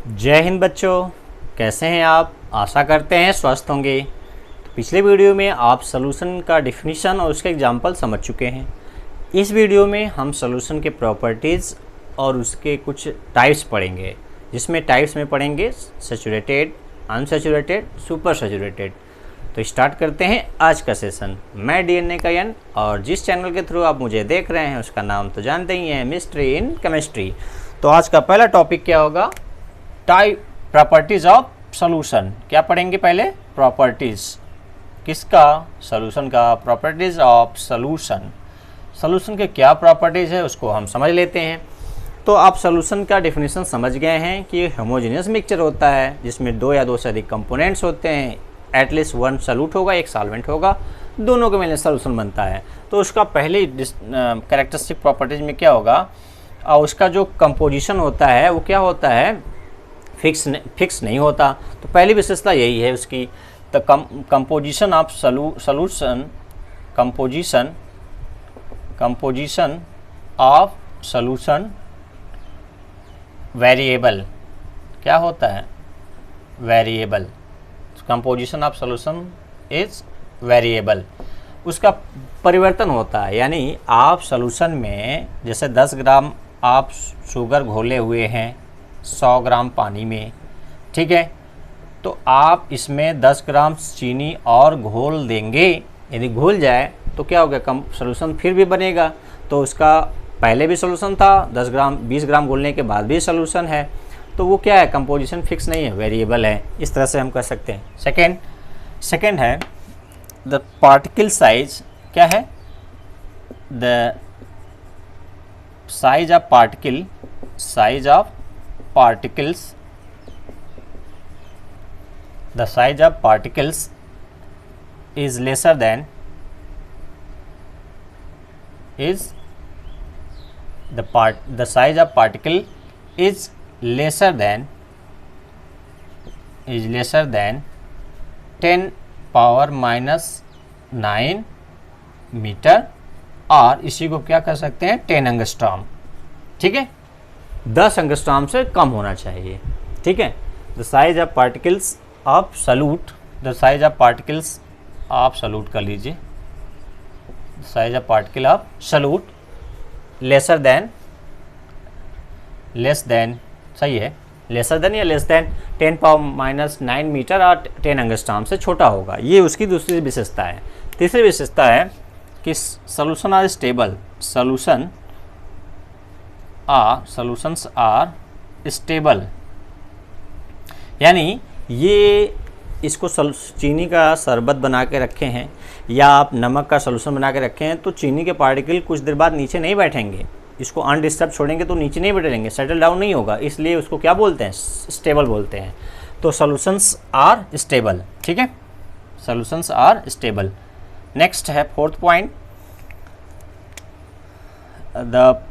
जय हिंद बच्चों, कैसे हैं आप। आशा करते हैं स्वस्थ होंगे। तो पिछले वीडियो में आप सॉल्यूशन का डेफिनेशन और उसके एग्जाम्पल समझ चुके हैं। इस वीडियो में हम सॉल्यूशन के प्रॉपर्टीज़ और उसके कुछ टाइप्स पढ़ेंगे, जिसमें टाइप्स में पढ़ेंगे सैचुरेटेड, अनसैचुरेटेड, सुपर सैचुरेटेड। तो स्टार्ट करते हैं आज का सेशन। मैं डीएनए का एन, और जिस चैनल के थ्रू आप मुझे देख रहे हैं उसका नाम तो जानते ही हैं, मिस्ट्री इन केमिस्ट्री। तो आज का पहला टॉपिक क्या होगा? Type properties of solution. क्या पढ़ेंगे पहले? प्रॉपर्टीज किसका? सॉल्यूशन का। प्रॉपर्टीज ऑफ सॉल्यूशन, सॉल्यूशन के क्या प्रॉपर्टीज है उसको हम समझ लेते हैं। तो आप सॉल्यूशन का डेफिनेशन समझ गए हैं कि ये होमोजेनियस मिक्सचर होता है जिसमें दो या दो से अधिक कंपोनेंट्स होते हैं। एटलीस्ट वन सॉल्यूट होगा, एक सॉल्वेंट होगा, दोनों के मिलने सॉल्यूशन बनता है। तो उसका पहले कैरेक्टरिस्टिक प्रॉपर्टीज में क्या होगा? और उसका जो कंपोजिशन होता है वो क्या होता है? फिक्स नहीं होता। तो पहली विशेषता यही है उसकी। The composition of solution, composition of solution variable. क्या होता है? Variable. Composition of solution is variable. उसका परिवर्तन होता है, यानी आप सॉल्यूशन में जैसे 10 ग्राम आप शुगर घोले हुए हैं 100 ग्राम पानी में, ठीक है, तो आप इसमें 10 ग्राम चीनी और घोल देंगे। यदि घुल जाए तो क्या हो गया? कम सॉल्यूशन फिर भी बनेगा। तो उसका पहले भी सॉल्यूशन था, 10 ग्राम 20 ग्राम घोलने के बाद भी सॉल्यूशन है। तो वो क्या है? कंपोजिशन फिक्स नहीं है, वेरिएबल है। इस तरह से हम कर सकते हैं। सेकेंड है द पार्टिकल साइज। क्या है? The size of particle, size of particles, the size of particles is lesser than, the size of particle is lesser than 10 power minus 9 metre, और इसी को क्या कर सकते हैं? 10 एंगस्ट्रॉम। ठीक है, 10 एंगस्ट्रॉम से कम होना चाहिए। ठीक है। The size of particles of solute, the size of particles of solute कर लीजिए, size of particle of solute less than, सही है, लेसर देन या less than 10 power minus 9 metre और 10 एंगस्ट्रॉम से छोटा होगा। ये उसकी दूसरी विशेषता है। तीसरी विशेषता है कि solution are stable, solutions are stable, यानी ये इसको चीनी का शरबत बना के रखे हैं या आप नमक का सॉल्यूशन बना के रखे हैं, तो चीनी के पार्टिकल कुछ देर बाद नीचे नहीं बैठेंगे। इसको अनडिस्टर्ब छोड़ेंगे तो नीचे नहीं बैठेंगे, सेटल डाउन नहीं होगा, इसलिए उसको क्या बोलते हैं? स्टेबल बोलते हैं। तो सॉल्यूशंस आर स्टेबल। ठीक है, सॉल्यूशंस आर स्टेबल। नेक्स्ट है fourth point, the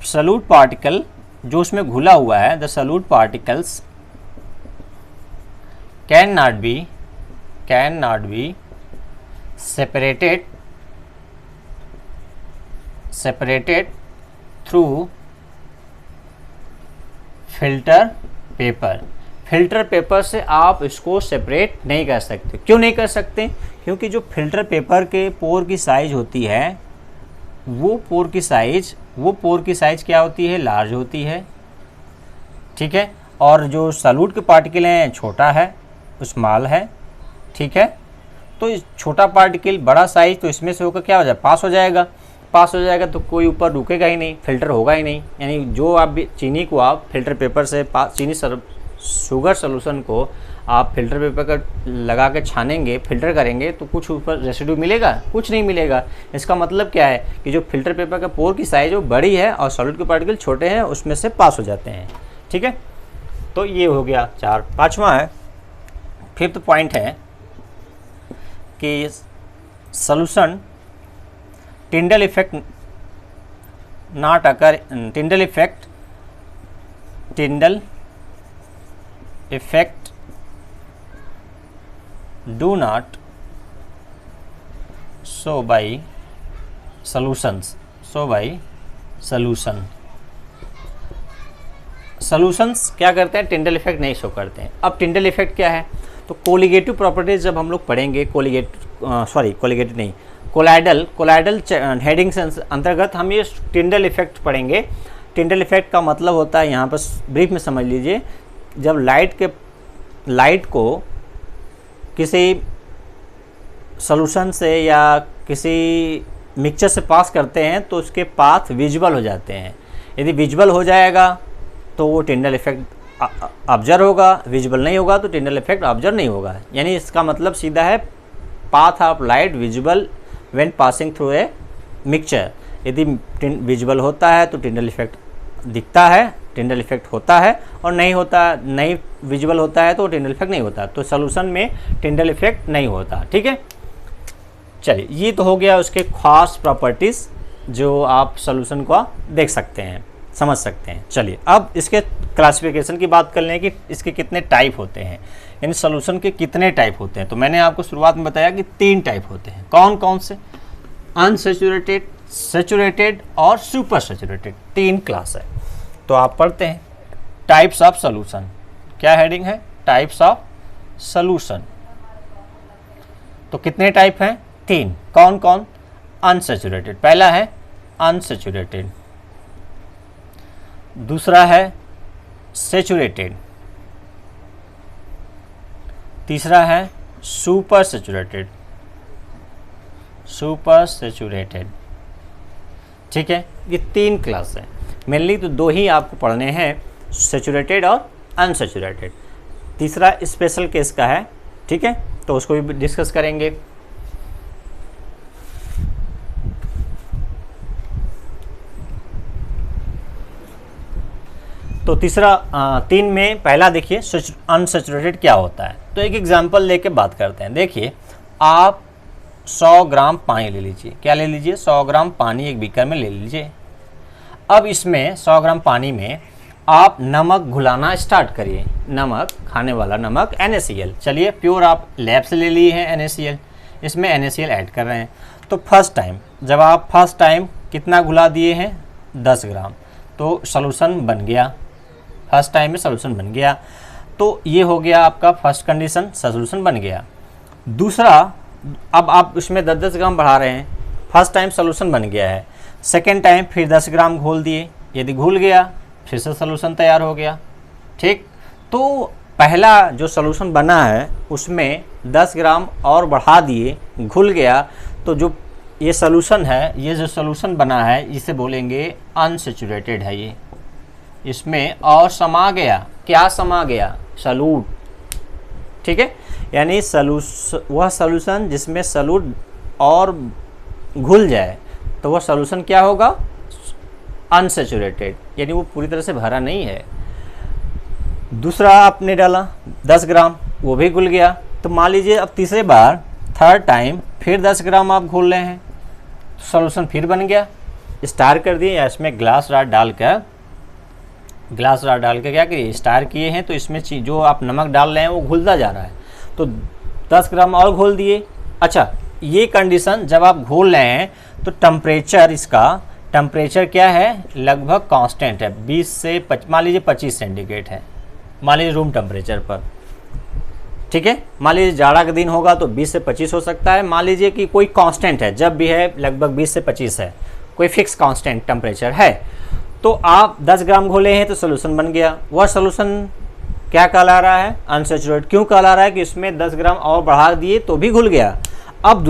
solute particle, जो उसमें घुला हुआ है, the solute particles can not be separated through filter paper. Filter paper से आप इसको सेपरेट नहीं कर सकते। क्यों नहीं कर सकते? क्योंकि जो फिल्टर पेपर के पोर की साइज होती है, वो पोर की साइज क्या होती है? लार्ज होती है। ठीक है, और जो सॉल्यूट के पार्टिकल हैं छोटा है, स्मॉल है। ठीक है, तो छोटा पार्टिकल बड़ा साइज, तो इसमें से होकर क्या हो जाए? पास हो जाएगा तो कोई ऊपर रुकेगा ही नहीं, फिल्टर होगा ही नहीं। यानी जो आप चीनी को आप फिल्टर पेपर से शुगर सॉल्यूशन को आप फिल्टर पेपर का लगा के छानेंगे, फिल्टर करेंगे, तो कुछ ऊपर रेसिड्यू मिलेगा? कुछ नहीं मिलेगा। इसका मतलब क्या है कि जो फिल्टर पेपर का पोर की साइज वो बड़ी है और सॉल्यूट के पार्टिकल छोटे हैं, उसमें से पास हो जाते हैं। ठीक है, तो ये हो गया 4। पाँचवा है, फिफ्थ पॉइंट है कि solution Tyndall effect not occur, Tyndall effect do not show by solution solutions क्या करते हैं, टिंडल इफेक्ट नहीं शो करते हैं। अब टिंडल इफेक्ट क्या है, तो कोलिगेटिव प्रॉपर्टीज जब हम लोग पढ़ेंगे, कोलिगेटिव नहीं, कोलाइडल हेडिंग से अंतर्गत हम ये टिंडल इफेक्ट पढ़ेंगे। टिंडल इफेक्ट का मतलब होता है, यहाँ पर ब्रीफ में समझ लीजिए, जब लाइट को किसी सॉल्यूशन से या किसी मिक्सचर से पास करते हैं तो उसके पाथ विजुअल हो जाते हैं। यदि विजुअल हो जाएगा तो वो टिंडल इफेक्ट ऑब्जर्व होगा, विजुअल नहीं होगा तो टिंडल इफेक्ट ऑब्जर्व नहीं होगा। यानी इसका मतलब सीधा है, path of light visual when passing through a mixture. यदि विजुअल होता है तो टिंडल इफेक्ट दिखता है, टिंडल इफेक्ट होता है, और नहीं विजुअल होता है तो टिंडल इफेक्ट नहीं होता। तो सॉल्यूशन में टिंडल इफेक्ट नहीं होता। ठीक है, चलिए ये तो हो गया उसके खास प्रॉपर्टीज़ जो आप सॉल्यूशन को देख सकते हैं, समझ सकते हैं। चलिए अब इसके क्लासिफिकेशन की बात कर लें कि इसके कितने टाइप होते हैं, यानी सॉल्यूशन के कितने टाइप होते हैं। तो मैंने आपको शुरुआत में बताया कि 3 टाइप होते हैं। कौन कौन से, अनसैचुरेटेड, सैचुरेटेड और सुपर सैचुरेटेड, 3 क्लास है। तो आप पढ़ते हैं टाइप्स ऑफ सॉल्यूशन। क्या हेडिंग है, टाइप्स ऑफ सॉल्यूशन। तो कितने टाइप हैं, 3। कौन कौन, अनसैचुरेटेड, पहला है अनसैचुरेटेड, दूसरा है सैचुरेटेड, तीसरा है सुपर सैचुरेटेड। सुपर सैचुरेटेड, ठीक है, ये 3 क्लास है। मेनली तो 2 ही आपको पढ़ने हैं, सैचुरेटेड और अनसैचुरेटेड। तीसरा स्पेशल केस का है, ठीक है, तो उसको भी डिस्कस करेंगे। तो तीसरा 3 में पहला देखिए अनसैचुरेटेड क्या होता है। तो एक एग्जांपल लेके बात करते हैं। देखिए आप 100 ग्राम पानी ले लीजिए। क्या ले लीजिए, 100 ग्राम पानी एक बीकर में ले लीजिए। अब इसमें 100 ग्राम पानी में आप नमक घुलाना स्टार्ट करिए। नमक, खाने वाला नमक, NaCl। चलिए प्योर आप लैब से ले लिए हैं NaCl, इसमें NaCl ऐड कर रहे हैं। तो फर्स्ट टाइम जब आप फर्स्ट टाइम कितना घुला दिए हैं, 10 ग्राम, तो सॉल्यूशन बन गया। फर्स्ट टाइम में सॉल्यूशन बन गया, तो ये हो गया आपका फर्स्ट कंडीशन, सॉल्यूशन बन गया। दूसरा, अब आप उसमें 10-10 ग्राम बढ़ा रहे हैं। फर्स्ट टाइम सॉल्यूशन बन गया है, सेकेंड टाइम फिर 10 ग्राम घोल दिए। यदि घुल गया फिर से सॉल्यूशन तैयार हो गया। ठीक, तो पहला जो सॉल्यूशन बना है उसमें 10 ग्राम और बढ़ा दिए, घुल गया, तो जो ये सॉल्यूशन है, ये जो सॉल्यूशन बना है इसे बोलेंगे अनसैचुरेटेड है। ये इसमें और समा गया, क्या समा गया, सॉल्यूट। ठीक है, यानी वह सॉल्यूशन जिसमें सॉल्यूट और घुल जाए तो वह सॉल्यूशन क्या होगा, अनसैचुरेटेड, यानी वो पूरी तरह से भरा नहीं है। दूसरा आपने डाला 10 ग्राम, वो भी घुल गया। तो मान लीजिए अब तीसरे बार, थर्ड टाइम फिर 10 ग्राम आप घोल रहे हैं, तो सॉल्यूशन फिर बन गया। स्टार कर दिए, या इसमें ग्लास रॉड डाल के क्या करिए, स्टार किए हैं, तो इसमें जो आप नमक डाल रहे हैं वो घुलता जा रहा है। तो 10 ग्राम और घोल दिए। अच्छा, ये कंडीशन जब आप घोल रहे हैं तो टेम्परेचर, इसका टेम्परेचर क्या है, लगभग कांस्टेंट है, 20 से मान लीजिए 25 सेंटीग्रेड है, मान लीजिए रूम टेम्परेचर पर। ठीक है, मान लीजिए जाड़ा का दिन होगा तो 20 से 25 हो सकता है। मान लीजिए कि कोई कांस्टेंट है, जब भी है लगभग 20 से 25 है, कोई फिक्स कांस्टेंट टेम्परेचर है। तो आप 10 ग्राम घोले हैं तो सोल्यूशन बन गया। वह सोल्यूशन क्या कहला रहा है, अनसैचुरेटेड। क्यों कहला रहा है कि इसमें 10 ग्राम और बढ़ा दिए तो भी घुल गया। अब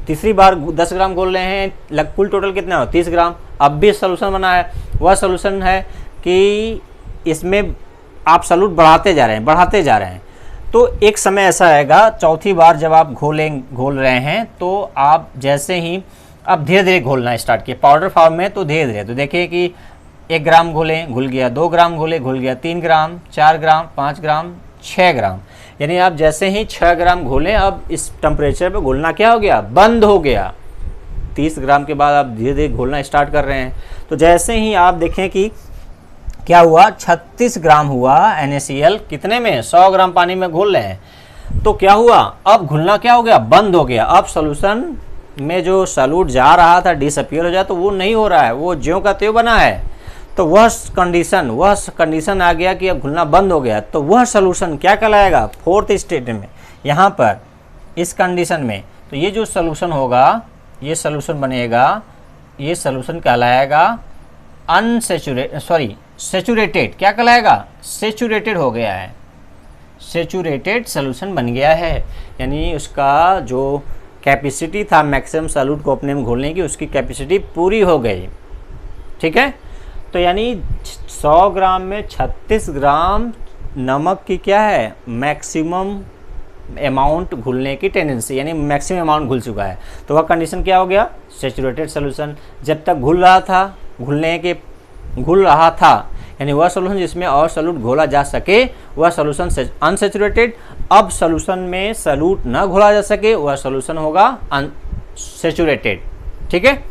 तीसरी बार 10 ग्राम घोल रहे हैं, कुल टोटल कितना हो, 30 ग्राम, अब भी सोल्यूशन बना है। वह सोल्यूशन है कि इसमें आप सॉल्यूट बढ़ाते जा रहे हैं। तो एक समय ऐसा आएगा, चौथी बार जब आप घोल रहे हैं तो आप जैसे ही अब धीरे धीरे घोलना स्टार्ट किए, पाउडर फॉर्म में, तो धीरे धीरे, तो देखिए कि 1 ग्राम घोले, घुल गया, 2 ग्राम घोले, घुल गया, 3 ग्राम, 4 ग्राम, 5 ग्राम, 6 ग्राम, यानी आप जैसे ही 6 ग्राम घोलें, अब इस टेम्परेचर पे घोलना क्या हो गया, बंद हो गया। 30 ग्राम के बाद आप धीरे धीरे घोलना स्टार्ट कर रहे हैं। तो जैसे ही आप देखें कि क्या हुआ, 36 ग्राम हुआ NaCl, कितने में, 100 ग्राम पानी में घोल रहे हैं, तो क्या हुआ, अब घुलना क्या हो गया, बंद हो गया। अब सॉल्यूशन में जो सॉल्यूट जा रहा था डिसअपियर हो जाए, तो वो नहीं हो रहा है, वो ज्यों का त्यों बना है। तो वह कंडीशन आ गया कि अब घुलना बंद हो गया, तो वह सोल्यूशन क्या कहलाएगा, फोर्थ स्टेट में यहाँ पर इस कंडीशन में। तो ये जो सोल्यूशन होगा, ये सोल्यूशन बनेगा, ये सोल्यूशन कहलाएगा सेचुरेटेड। क्या कहलाएगा, सेचुरेटेड हो गया है, सेचुरेटेड सोल्यूशन बन गया है। यानी उसका जो कैपेसिटी था मैक्सिमम सॉल्यूट को अपने में घोलने की, उसकी कैपेसिटी पूरी हो गई। ठीक है, तो यानी 100 ग्राम में 36 ग्राम नमक की क्या है, मैक्सिमम अमाउंट घुलने की टेंडेंसी, यानी मैक्सिमम अमाउंट घुल चुका है। तो वह कंडीशन क्या हो गया, सेचुरेटेड सोल्यूशन। जब तक घुल रहा था यानी वह सोल्यूशन जिसमें और सॉल्यूट घोला जा सके वह सोल्यूशन अनसेचुरेटेड। अब सोल्यूशन में सॉल्यूट न घोला जा सके वह सोल्यूशन होगा अनसेचुरेटेड। ठीक है,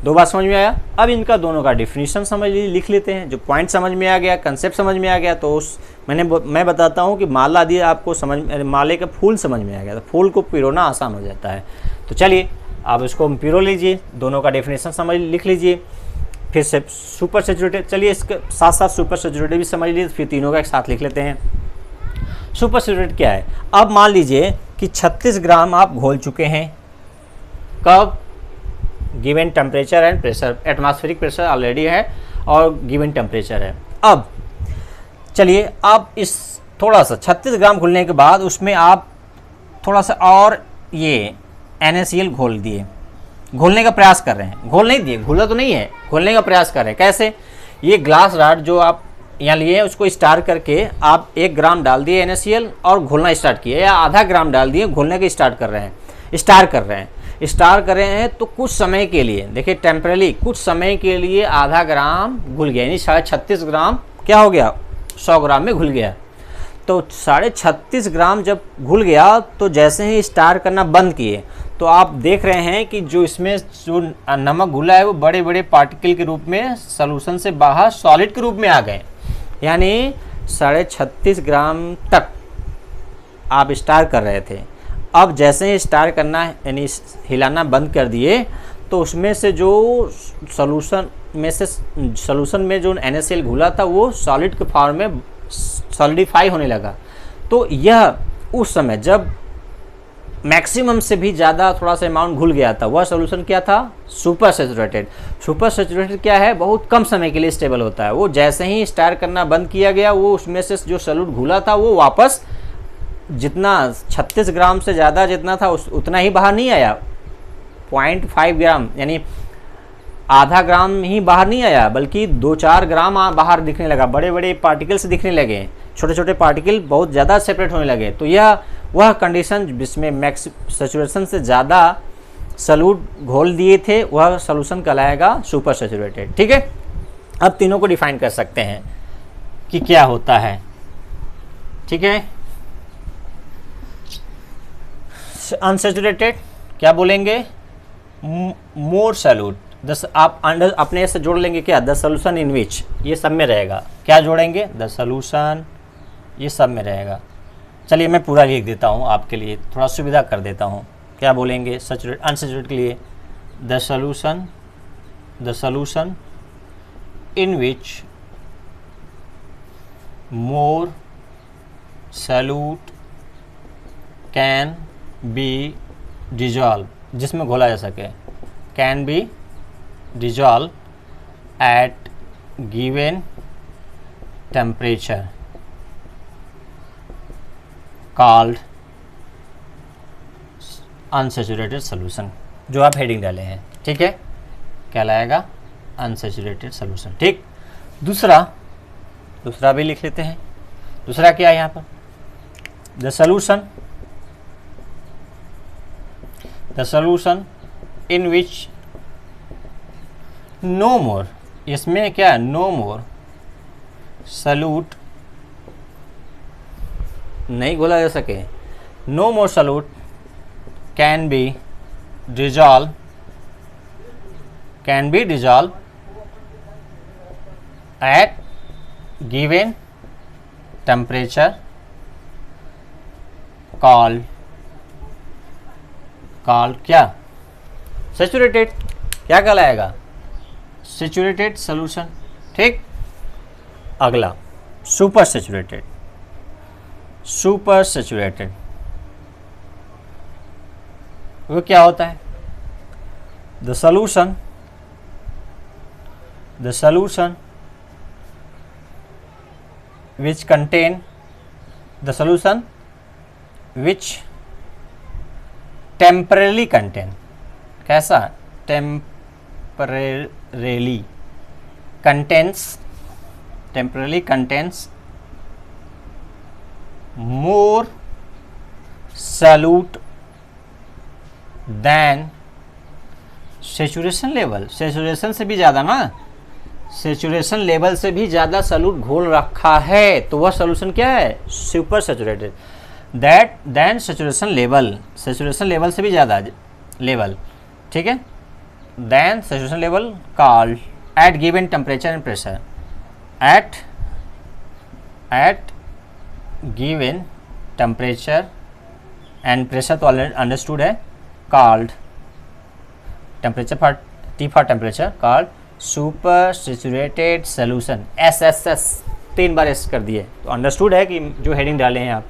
दो बात समझ में आया। अब इनका दोनों का डिफिनीशन लिख लेते हैं। जो पॉइंट समझ में आ गया, कंसेप्ट समझ में आ गया, तो मैं बताता हूँ कि माला दिए आपको माले का फूल समझ में आ गया, तो फूल को पिरोना आसान हो जाता है। तो चलिए आप इसको पिरो लीजिए, दोनों का डेफिनेशन लिख लीजिए, फिर से सुपर सेचुरेटेड। चलिए इसके साथ साथ सुपर सेचुरेटेड भी समझ लीजिए, फिर तीनों का एक साथ लिख लेते हैं। सुपर सेचुरेटेड क्या है, अब मान लीजिए कि 36 ग्राम आप घोल चुके हैं, कब, given temperature and pressure, atmospheric pressure already है और गिवन टेम्परेचर है। अब चलिए आप इस थोड़ा सा 36 ग्राम घुलने के बाद उसमें आप थोड़ा सा और ये NaCl घोल दिए, घोलने का प्रयास कर रहे हैं, घोल नहीं दिए, घुला तो नहीं है, घोलने का प्रयास कर रहे हैं। कैसे, ये ग्लास रॉड जो आप यहाँ लिए उसको स्टार करके आप 1 ग्राम डाल दिए NaCl और घोलना स्टार्ट किए, या आधा ग्राम डाल दिए, घोलने के स्टार कर रहे हैं। तो कुछ समय के लिए देखिए, टेम्परली कुछ समय के लिए आधा ग्राम घुल गया, यानी 36.5 ग्राम क्या हो गया, 100 ग्राम में घुल गया। तो 36.5 ग्राम जब घुल गया तो जैसे ही स्टार करना बंद किए तो आप देख रहे हैं कि जो इसमें जो नमक घुला है वो बड़े बड़े पार्टिकल के रूप में सॉल्यूशन से बाहर सॉलिड के रूप में आ गए। यानी 36.5 ग्राम तक आप स्टार कर रहे थे, अब जैसे ही स्टार करना यानी हिलाना बंद कर दिए तो उसमें से जो सॉल्यूशन में जो NaCl घुला था वो सॉलिड के फॉर्म में सॉलिडिफाई होने लगा। तो यह उस समय जब मैक्सिमम से भी ज़्यादा थोड़ा सा अमाउंट घुल गया था, वह सॉल्यूशन क्या था, सुपर सेचुरेटेड। सुपर सेचुरेटेड क्या है, बहुत कम समय के लिए स्टेबल होता है। वो जैसे ही स्टार करना बंद किया गया वो उसमें से जो सॉल्यूट घुला था वो वापस जितना 36 ग्राम से ज़्यादा जितना था उतना ही बाहर नहीं आया, 0.5 ग्राम यानी आधा ग्राम ही बाहर नहीं आया, बल्कि 2-4 ग्राम बाहर दिखने लगा, बड़े बड़े पार्टिकल्स दिखने लगे, छोटे छोटे पार्टिकल बहुत ज़्यादा सेपरेट होने लगे। तो यह वह कंडीशन जिसमें मैक्स सेचुरेशन से ज़्यादा सॉल्यूट घोल दिए थे वह सॉल्यूशन कहलाएगा सुपर सेचुरेटेड। ठीक है, अब तीनों को डिफाइन कर सकते हैं कि क्या होता है। ठीक है, अनसेचुरेटेड क्या बोलेंगे, मोर सॉल्यूट। आप अंडर अपने से जोड़ लेंगे क्या, द सॉल्यूशन इन विच, ये सब में रहेगा, क्या जोड़ेंगे, द सॉल्यूशन, ये सब में रहेगा। चलिए मैं पूरा लिख देता हूँ आपके लिए, थोड़ा सुविधा कर देता हूँ। क्या बोलेंगे सैचुरेट अनसैचुरेटेड के लिए, the solution in which more solute can be dissolve, जिसमें घोला जा सके, can be dissolve at given temperature called unsaturated solution, जो आप हेडिंग डाले हैं। ठीक है, कहलाएगा अनसैचुरेटेड सॉल्यूशन। ठीक, दूसरा भी लिख लेते हैं। दूसरा क्या है यहाँ पर, the solution in which no more, इसमें क्या है, नो मोर सॉल्यूट नहीं घोला जा सके, no more solute can be dissolve at given temperature called क्या, सैचुरेटेड। क्या कहलाएगा, सैचुरेटेड सॉल्यूशन। ठीक। अगला सुपर सैचुरेटेड। सुपर सैचुरेटेड वो क्या होता है? The solution which contain the solution which temporarily contain, कैसा? temporarily contains more solute than saturation level। saturation से भी ज़्यादा ना, सेचुरेशन लेवल से भी ज़्यादा सॉल्यूट घोल रखा है, तो वह सॉल्यूशन क्या है? Super saturated. That than saturation level से भी ज़्यादा लेवल, ठीक है। Than saturation level called at given temperature and pressure, at given temperature and pressure तो ऑलरेडी अंडरस्टूड है, called temperature for T for temperature called super saturated solution. SSS 3 बार S कर दिए तो अंडरस्टूड है कि जो हेडिंग डाले हैं आप,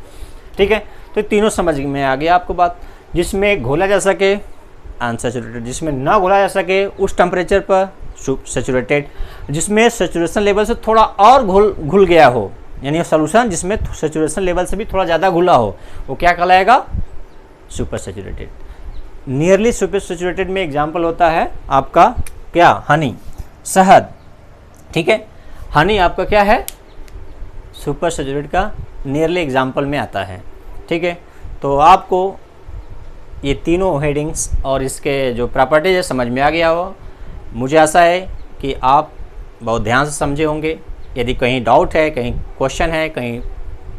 ठीक है। तो तीनों समझ में आ गया आपको बात। जिसमें घोला जा सके अनसैचुरेटेड, जिसमें ना घोला जा सके उस टेम्परेचर पर सैचुरेटेड, जिसमें सैचुरेशन लेवल से थोड़ा और घुल गया हो, यानी सॉल्यूशन जिसमें सैचुरेशन लेवल से भी थोड़ा ज़्यादा घुला हो, वो क्या कहलाएगा? Super saturated. Nearly super saturated में एग्जाम्पल होता है आपका क्या? हनी, शहद, ठीक है। हनी आपका क्या है? सुपर सैचुरेटेड का नियरली एग्जाम्पल में आता है, ठीक है। तो आपको ये तीनों हेडिंग्स और इसके जो प्रॉपर्टीज है समझ में आ गया हो। मुझे आशा है कि आप बहुत ध्यान से समझे होंगे। यदि कहीं डाउट है, कहीं क्वेश्चन है, कहीं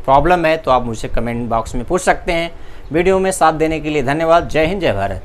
प्रॉब्लम है तो आप मुझसे कमेंट बॉक्स में पूछ सकते हैं। वीडियो में साथ देने के लिए धन्यवाद। जय हिंद, जय भारत।